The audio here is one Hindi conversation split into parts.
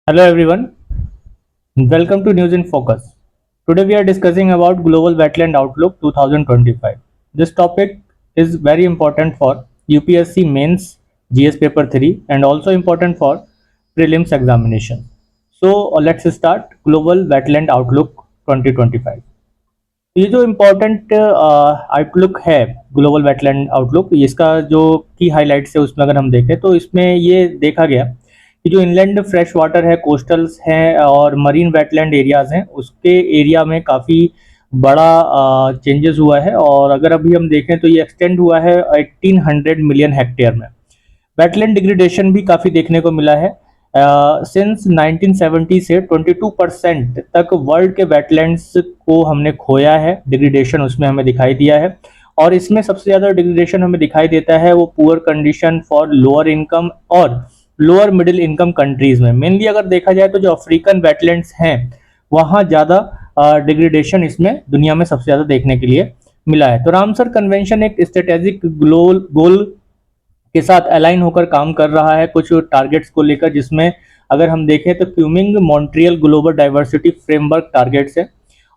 Hello everyone, welcome to News in Focus. Today we are discussing about Global Wetland Outlook 2025. This topic is very important for UPSC Mains GS Paper 3 and also important for prelims examination. So let's start Global Wetland Outlook 2025. ये जो इम्पोर्टेंट आउटलुक है ग्लोबल वेटलैंड आउटलुक, इसका जो की हाइलाइट्स है उसमें अगर हम देखें तो इसमें ये देखा गया कि जो इनलैंड फ्रेश वाटर है, कोस्टल्स हैं और मरीन वेटलैंड एरियाज हैं, उसके एरिया में काफ़ी बड़ा चेंजेस हुआ है। और अगर अभी हम देखें तो ये एक्सटेंड हुआ है 1800 मिलियन हेक्टेयर में। वेटलैंड डिग्रेडेशन भी काफ़ी देखने को मिला है। सिंस 1970 से 22% तक वर्ल्ड के वेटलैंड्स को हमने खोया है, डिग्रेडेशन उसमें हमें दिखाई दिया है। और इसमें सबसे ज़्यादा डिग्रेडेशन हमें दिखाई देता है वो poor condition for lower income और लोअर मिडिल इनकम कंट्रीज में। मेनली अगर देखा जाए तो जो अफ्रीकन वेटलैंड्स हैं वहाँ ज़्यादा डिग्रेडेशन इसमें दुनिया में सबसे ज़्यादा देखने के लिए मिला है। तो रामसर कन्वेंशन एक स्ट्रेटेजिक गोल के साथ अलाइन होकर काम कर रहा है कुछ टारगेट्स को लेकर, जिसमें अगर हम देखें तो Kunming Montreal global diversity framework targets है।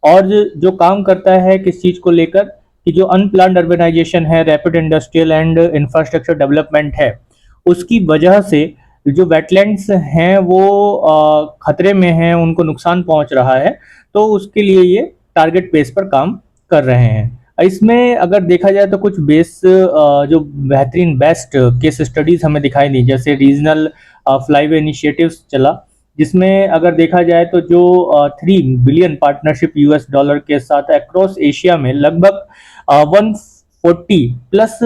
और जो काम करता है किस चीज़ को लेकर कि जो अनप्लान्ड अर्बनाइजेशन है, rapid industrial and infrastructure development है, उसकी वजह से जो वेटलैंड्स हैं वो खतरे में हैं, उनको नुकसान पहुंच रहा है। तो उसके लिए ये टारगेट बेस पर काम कर रहे हैं। इसमें अगर देखा जाए तो कुछ जो बेहतरीन बेस्ट केस स्टडीज हमें दिखाई दी, जैसे रीजनल फ्लाईवे इनिशिएटिव्स चला, जिसमें अगर देखा जाए तो जो 3 बिलियन पार्टनरशिप US$ के साथ अक्रॉस एशिया में लगभग 140 प्लस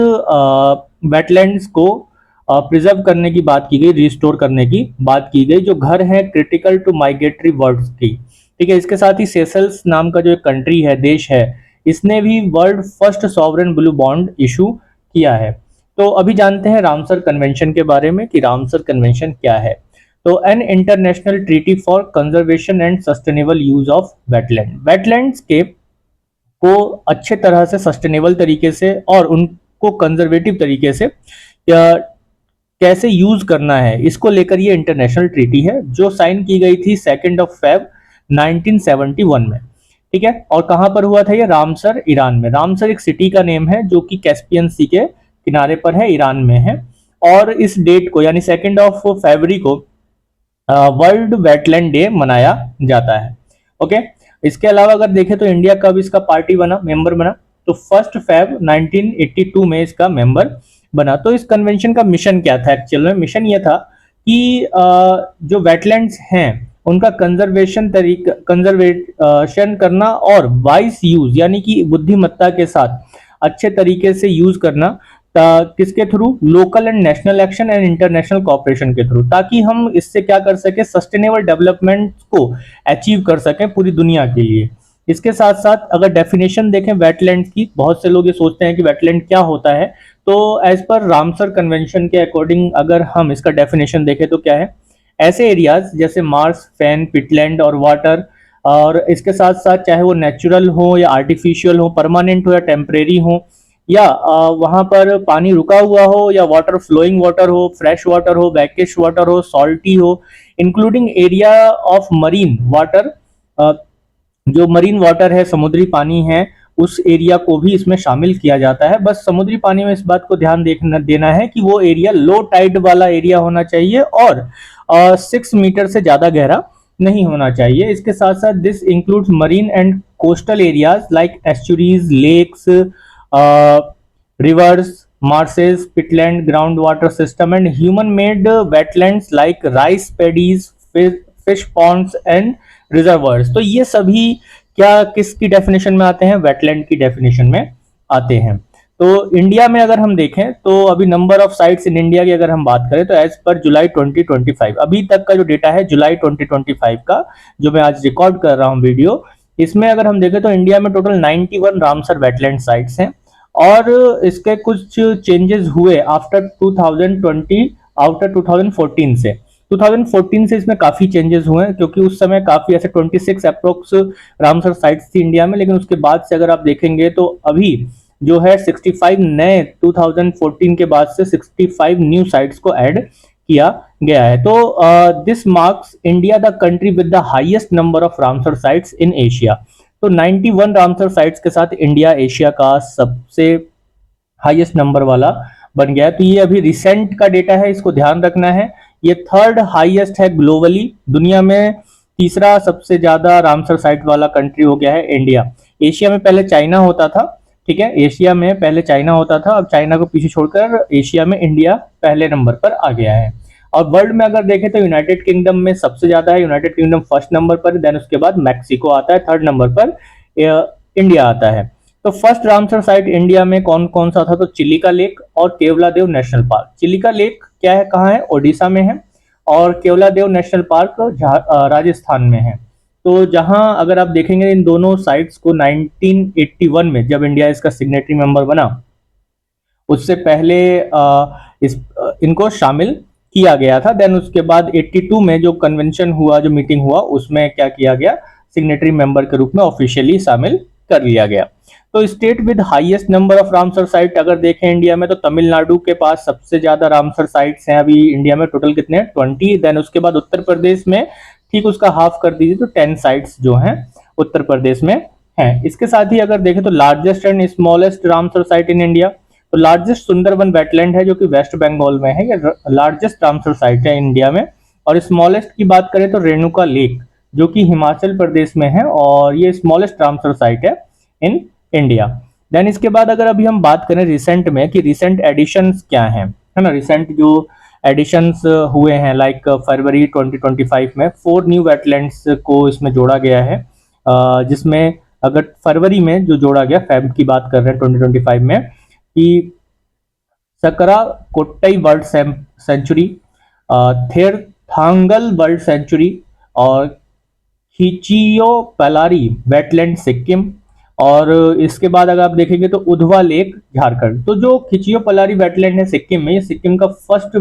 वेटलैंड्स को प्रिजर्व करने की बात की गई, रिस्टोर करने की बात की गई, जो घर है क्रिटिकल टू माइग्रेटरी बर्ड्स की। ठीक है, इसके साथ ही सेशल्स नाम का जो एक कंट्री है, देश है, इसने भी world first sovereign blue bond issue किया है। तो अभी जानते हैं रामसर कन्वेंशन के बारे में कि रामसर कन्वेंशन क्या है। तो an international treaty for conservation and sustainable use of wetland. Wetlands के को अच्छे तरह से सस्टेनेबल तरीके से और उनको कंजर्वेटिव तरीके से कैसे यूज करना है, इसको लेकर ये इंटरनेशनल ट्रीटी है जो साइन की गई थी 2 फेब 1971 में। ठीक है, और कहां पर हुआ था ये? रामसर, ईरान में। रामसर एक सिटी का नेम है जो कि कैस्पियन सी के किनारे पर है, ईरान में है। और इस डेट को यानी 2 फरवरी को वर्ल्ड वेटलैंड डे मनाया जाता है। ओके, इसके अलावा अगर देखें तो इंडिया कब इसका पार्टी बना, मेंबर बना, तो 1 फेब 1982 में इसका मेंबर बना। तो इस कन्वेंशन का मिशन क्या था? एक्चुअल में मिशन ये था कि जो वेटलैंड्स हैं उनका कंजर्वेशन करना और वाइस यूज यानी कि बुद्धिमत्ता के साथ अच्छे तरीके से यूज करना, किसके through? Local and national action and international cooperation के थ्रू, ताकि हम इससे क्या कर सके? सस्टेनेबल डेवलपमेंट को अचीव कर सकें पूरी दुनिया के लिए। इसके साथ साथ अगर डेफिनेशन देखें वेटलैंड की, बहुत से लोग ये सोचते हैं कि वेटलैंड क्या होता है। तो एज पर रामसर कन्वेंशन के अकॉर्डिंग अगर हम इसका डेफिनेशन देखें तो क्या है? ऐसे एरियाज जैसे मार्स, फैन, पिटलैंड और वाटर, और इसके साथ साथ चाहे वो नेचुरल हो या आर्टिफिशियल हो, परमानेंट हो या टेम्परेरी हो, या वहाँ पर पानी रुका हुआ हो या वाटर फ्लोइंग वाटर हो, फ्रेश वाटर हो, ब्रैकिश वाटर हो, सॉल्टी हो, including area of marine water, जो मरीन वाटर है, समुद्री पानी है, उस एरिया को भी इसमें शामिल किया जाता है। बस समुद्री पानी में इस बात को ध्यान देना है कि वो एरिया लो टाइड वाला एरिया होना चाहिए और 6 मीटर से ज्यादा गहरा नहीं होना चाहिए। इसके साथ साथ this includes marine and coastal areas like estuaries, lakes, rivers, marshes, peatland, ground water system and human made wetlands like rice paddies, fish ponds and reservoirs. तो ये सभी क्या किसकी डेफिनेशन में आते हैं? वेटलैंड की डेफिनेशन में आते हैं। तो इंडिया में अगर हम देखें तो अभी number of sites in India की अगर हम बात करें तो एज पर जुलाई 2025 अभी तक का जो डेटा है जुलाई 2025 का, जो मैं आज रिकॉर्ड कर रहा हूं वीडियो, इसमें अगर हम देखें तो इंडिया में टोटल 91 रामसर वेटलैंड साइट्स हैं। और इसके कुछ चेंजेस हुए आफ्टर 2014 से। 2014 से इसमें काफी चेंजेस हुए हैं, क्योंकि उस समय काफी ऐसे 26 अप्रोक्स रामसर साइट्स थी इंडिया में, लेकिन उसके बाद से अगर आप देखेंगे तो अभी जो है 65 नए 2014 के बाद से 65 न्यू साइट्स को ऐड किया गया है। तो this marks India the country with the highest number of Ramsar sites in Asia. तो 91 रामसर साइट्स के साथ इंडिया एशिया का सबसे हाईएस्ट नंबर वाला बन गया है। तो ये अभी रिसेंट का डेटा है, इसको ध्यान रखना है। ये थर्ड हाईएस्ट है ग्लोबली, दुनिया में तीसरा सबसे ज्यादा रामसर साइट वाला कंट्री हो गया है इंडिया। एशिया में पहले चाइना होता था, ठीक है, एशिया में पहले चाइना होता था, अब चाइना को पीछे छोड़कर एशिया में इंडिया पहले नंबर पर आ गया है। और वर्ल्ड में अगर देखें तो यूनाइटेड किंगडम में सबसे ज्यादा है, यूनाइटेड किंगडम फर्स्ट नंबर पर, देन उसके बाद मैक्सिको आता है, थर्ड नंबर पर इंडिया आता है। तो फर्स्ट रामसर साइट इंडिया में कौन कौन सा था? तो चिलिका लेक और Keoladeo national park. Chilika lake क्या है, कहाँ है? ओडिशा में है, और केवलादेव नेशनल पार्क राजस्थान में है। तो जहां अगर आप देखेंगे इन दोनों साइट्स को 1981 में जब इंडिया इसका सिग्नेटरी मेंबर बना, उससे पहले इनको शामिल किया गया था। देन उसके बाद 82 में जो कन्वेंशन हुआ, जो मीटिंग हुआ, उसमें क्या किया गया, सिग्नेटरी मेंबर के रूप में ऑफिशियली शामिल कर लिया गया। तो state with highest number of Ramsar site अगर देखें इंडिया में, तो तमिलनाडु के पास सबसे ज्यादा रामसर साइट्स हैं अभी इंडिया में, टोटल कितने हैं? 20। देन उसके बाद उत्तर प्रदेश में ठीक उसका हाफ कर दीजिए तो 10 साइट्स जो हैं उत्तर प्रदेश में हैं। इसके साथ ही अगर देखें तो largest and smallest Ramsar site in India, तो लार्जेस्ट सुंदरबन वेटलैंड है जो कि वेस्ट बंगाल में है, ये लार्जेस्ट रामसर साइट है इंडिया में। और स्मॉलेस्ट की बात करें तो रेणुका लेक जो कि हिमाचल प्रदेश में है, और ये स्मॉलेस्ट रामसर साइट है इन इंडिया। देन इसके बाद अगर अभी हम बात करें रिसेंट में कि रिसेंट एडिशंस क्या हैं, है ना, रिसेंट जो एडिशंस हुए हैं, लाइक फरवरी 2025 में 4 न्यू वेटलैंड्स को इसमें जोड़ा गया है, जिसमें अगर फरवरी में जो जोड़ा गया, फेब की बात कर रहे हैं 2025 में, कि Sakkarakottai bird sanctuary, Therthangal bird sanctuary, और खिचियो पलारी वेटलैंड सिक्किम, और इसके बाद अगर आप देखेंगे तो उधवा लेक झारखंड। तो जो खिचियो पलारी वेटलैंड है सिक्किम में, ये सिक्किम का फर्स्ट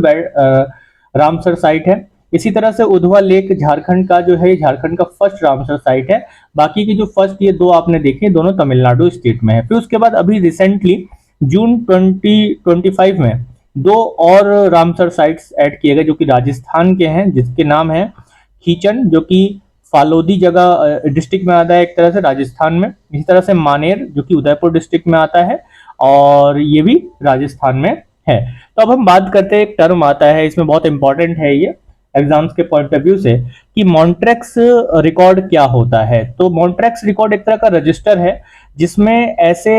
रामसर साइट है। इसी तरह से उधवा लेक झारखंड का जो है, झारखंड का फर्स्ट रामसर साइट है। बाकी की जो फर्स्ट ये दो आपने देखे, दोनों तमिलनाडु स्टेट में है। फिर उसके बाद अभी रिसेंटली जून 2025 में 2 और रामसर साइट्स ऐड किए गए जो कि राजस्थान के हैं, जिसके नाम है खीचन जो कि फालोदी जगह डिस्ट्रिक्ट में आता है एक तरह से राजस्थान में। इसी तरह से मानेर जो कि उदयपुर डिस्ट्रिक्ट में आता है, और ये भी राजस्थान में है। तो अब हम बात करते हैं, एक टर्म आता है इसमें, बहुत इंपॉर्टेंट है ये एग्जाम्स के पॉइंट ऑफ व्यू से, कि मॉन्ट्रेक्स रिकॉर्ड क्या होता है। तो मॉन्ट्रेक्स रिकॉर्ड एक तरह का रजिस्टर है जिसमें ऐसे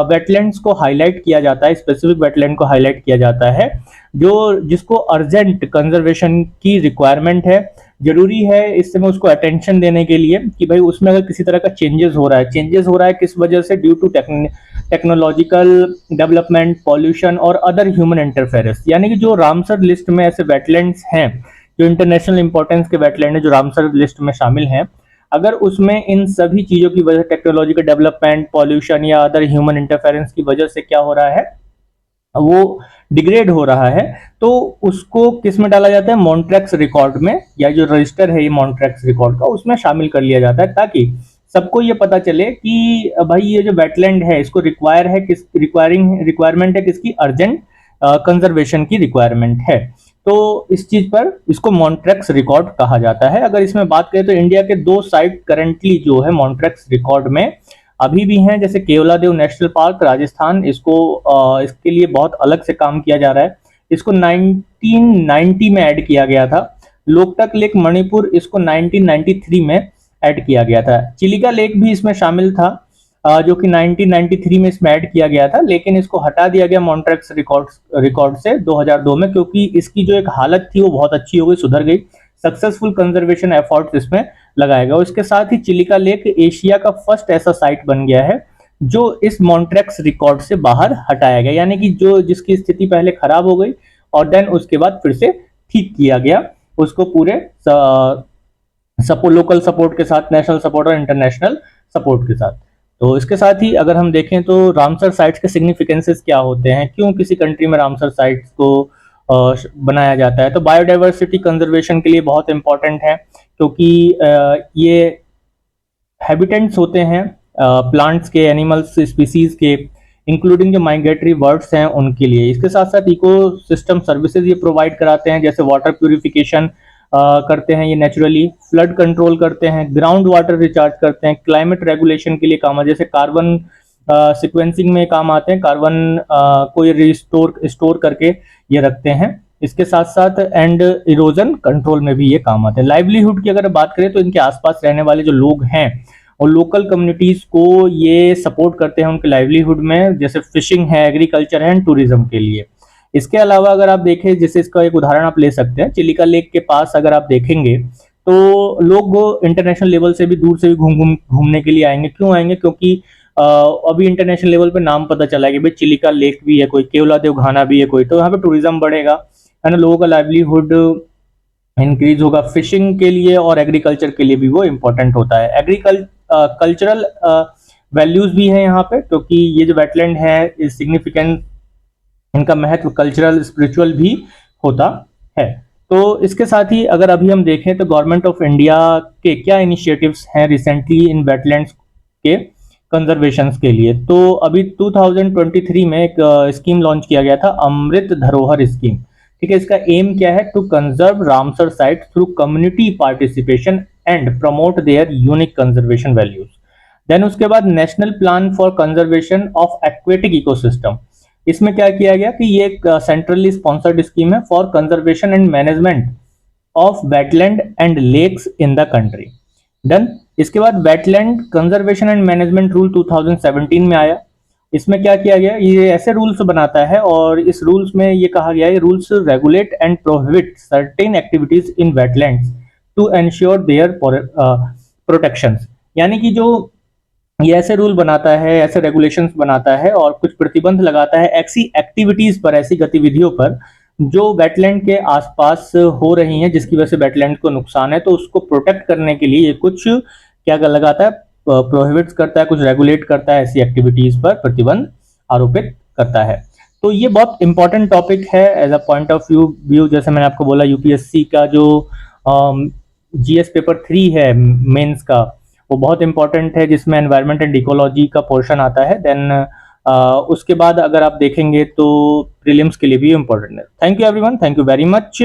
वेटलैंड्स को हाईलाइट किया जाता है, स्पेसिफिक वेटलैंड को हाईलाइट किया जाता है जो जिसको अर्जेंट कंजर्वेशन की रिक्वायरमेंट है, जरूरी है इस समय उसको अटेंशन देने के लिए, कि भाई उसमें अगर किसी तरह का चेंजेस हो रहा है किस वजह से? Due to technological development, pollution और अदर ह्यूमन इंटरफेरेंस। यानी कि जो रामसर लिस्ट में ऐसे वेटलैंड्स हैं, जो इंटरनेशनल इंपॉर्टेंस के वेटलैंड है जो रामसर लिस्ट में शामिल हैं, अगर उसमें इन सभी चीजों की वजह, टेक्नोलॉजिकल डेवलपमेंट, पॉल्यूशन या अदर ह्यूमन इंटरफेरेंस की वजह से क्या हो रहा है, वो डिग्रेड हो रहा है, तो उसको किस में डाला जाता है? मॉन्ट्रेक्स रिकॉर्ड में, या जो रजिस्टर है ये मॉन्ट्रेक्स रिकॉर्ड का, उसमें शामिल कर लिया जाता है, ताकि सबको ये पता चले कि भाई ये जो वेटलैंड है इसको रिक्वायरमेंट है किसकी? अर्जेंट कंजर्वेशन की रिक्वायरमेंट है। तो इस चीज पर इसको मॉन्ट्रेक्स रिकॉर्ड कहा जाता है। अगर इसमें बात करें तो इंडिया के 2 साइट करंटली जो है मॉन्ट्रेक्स रिकॉर्ड में अभी भी हैं, जैसे केवलादेव नेशनल पार्क राजस्थान, इसके लिए बहुत अलग से काम किया जा रहा है। इसको 1990 में ऐड किया गया था। लोकटक लेक मणिपुर, इसको 1993 में ऐड किया गया था। चिलिका लेक भी इसमें शामिल था, जो कि 1993 में इसमें ऐड किया गया था, लेकिन इसको हटा दिया गया मॉन्ट्रेक्स रिकॉर्ड से 2002 में, क्योंकि इसकी जो एक हालत थी वो बहुत अच्छी हो गई, सुधर गई। सक्सेसफुल कंजर्वेशन एफर्ट्स इसमें लगाया गया। इसके साथ ही चिलिका लेक एशिया का फर्स्ट ऐसा साइट बन गया है जो इस मॉन्ट्रेक्स रिकॉर्ड से बाहर हटाया गया, यानी कि जो जिसकी स्थिति पहले खराब हो गई और देन उसके बाद फिर से ठीक किया गया, उसको पूरे लोकल सपोर्ट के साथ, नेशनल सपोर्ट और इंटरनेशनल सपोर्ट के साथ। तो इसके साथ ही अगर हम देखें तो रामसर साइट्स के सिग्निफिकेंसेस क्या होते हैं, क्यों किसी कंट्री में रामसर साइट्स को बनाया जाता है? तो बायोडाइवर्सिटी कंजर्वेशन के लिए बहुत इंपॉर्टेंट है, क्योंकि ये हैबिटेंट्स होते हैं प्लांट्स के, एनिमल्स स्पीसीज के, इंक्लूडिंग जो माइग्रेटरी बर्ड्स हैं उनके लिए। इसके साथ साथ इको सिस्टम सर्विसेज ये प्रोवाइड कराते हैं, जैसे वाटर प्यूरिफिकेशन करते हैं ये नेचुरली, फ्लड कंट्रोल करते हैं, ग्राउंड वाटर रिचार्ज करते हैं, क्लाइमेट रेगुलेशन के लिए काम है, जैसे कार्बन सिक्वेंसिंग में काम आते हैं, कार्बन को ये रिस्टोर स्टोर करके ये रखते हैं। इसके साथ साथ एंड इरोजन कंट्रोल में भी ये काम आते हैं। लाइवलीहुड की अगर बात करें तो इनके आसपास रहने वाले जो लोग हैं और लोकल कम्युनिटीज को ये सपोर्ट करते हैं उनके लाइवलीहुड में, जैसे फिशिंग है, एग्रीकल्चर है एंड टूरिज्म के लिए। इसके अलावा अगर आप देखें, जैसे इसका एक उदाहरण आप ले सकते हैं, चिलिका लेक के पास अगर आप देखेंगे तो लोग इंटरनेशनल लेवल से भी दूर से भी घूमने के लिए आएंगे। क्यों आएंगे? क्योंकि अभी इंटरनेशनल लेवल पे नाम पता चला है कि भाई चिलिका लेक भी है कोई, केवलादेव घाना भी है कोई, तो यहाँ पे टूरिज्म बढ़ेगा, है ना, लोगों का लाइवलीहुड इंक्रीज होगा। फिशिंग के लिए और एग्रीकल्चर के लिए भी वो इम्पोर्टेंट होता है। कल्चरल वैल्यूज भी है यहाँ पे, क्योंकि ये जो वेटलैंड है सिग्निफिकेंट, इनका महत्व कल्चरल स्पिरिचुअल भी होता है। तो इसके साथ ही अगर अभी हम देखें तो गवर्नमेंट ऑफ इंडिया के क्या इनिशिएटिव्स हैं रिसेंटली इन वेटलैंड्स के कंजर्वेशन के लिए। तो अभी 2023 में एक स्कीम लॉन्च किया गया था, अमृत धरोहर स्कीम। ठीक है, इसका एम क्या है? To conserve Ramsar site through community participation and promote their unique conservation values. Then उसके बाद national plan for conservation of aquatic ecosystem. इसमें क्या किया गया कि ये एक सेंट्रली स्पॉन्सर्ड स्कीम है for conservation and management of wetland and lakes in the country. Done. इसके बाद wetland conservation and management rule 2017 में आया। इसमें क्या किया गया? ये ऐसे रूल्स बनाता है और इस रूल्स में ये कहा गया है, rules regulate and prohibit certain activities in wetlands to ensure their protection. यानी कि जो ये ऐसे रूल बनाता है, ऐसे रेगुलेशंस बनाता है और कुछ प्रतिबंध लगाता है ऐसी एक्टिविटीज पर, ऐसी गतिविधियों पर जो वेटलैंड के आसपास हो रही हैं, जिसकी वजह से वेटलैंड को नुकसान है, तो उसको प्रोटेक्ट करने के लिए ये कुछ क्या लगाता है? प्रोहिबिट्स करता है, कुछ रेगुलेट करता है, ऐसी एक्टिविटीज पर प्रतिबंध आरोपित करता है। तो ये बहुत इंपॉर्टेंट टॉपिक है as a point of view. जैसे मैंने आपको बोला, यूपीएससी का जो जीएस पेपर 3 है मेंस का, वो बहुत इंपॉर्टेंट है, जिसमें एनवायरनमेंट एंड इकोलॉजी का पोर्शन आता है। देन उसके बाद अगर आप देखेंगे तो प्रीलिम्स के लिए भी इम्पोर्टेंट है। Thank you everyone, thank you very much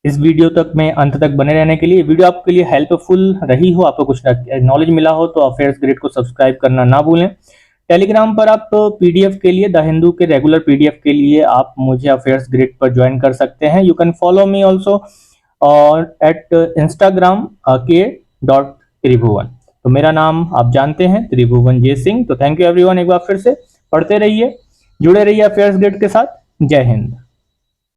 इस वीडियो तक में अंत तक बने रहने के लिए। वीडियो आपके लिए हेल्पफुल रही हो, आपको कुछ नॉलेज मिला हो, तो अफेयर्स ग्रिड को सब्सक्राइब करना ना भूलें। टेलीग्राम पर आप पीडीएफ के लिए, द हिंदू के रेगुलर पीडीएफ के लिए आप मुझे अफेयर्स ग्रिड पर ज्वाइन कर सकते हैं। You can follow me also और एट इंस्टाग्राम k.त्रिभुवन। तो मेरा नाम आप जानते हैं, त्रिभुवन जय सिंह। तो थैंक यू एवरीवन, एक बार फिर से पढ़ते रहिए, जुड़े रहिए अफेयर्स ग्रिड के साथ। जय हिंद।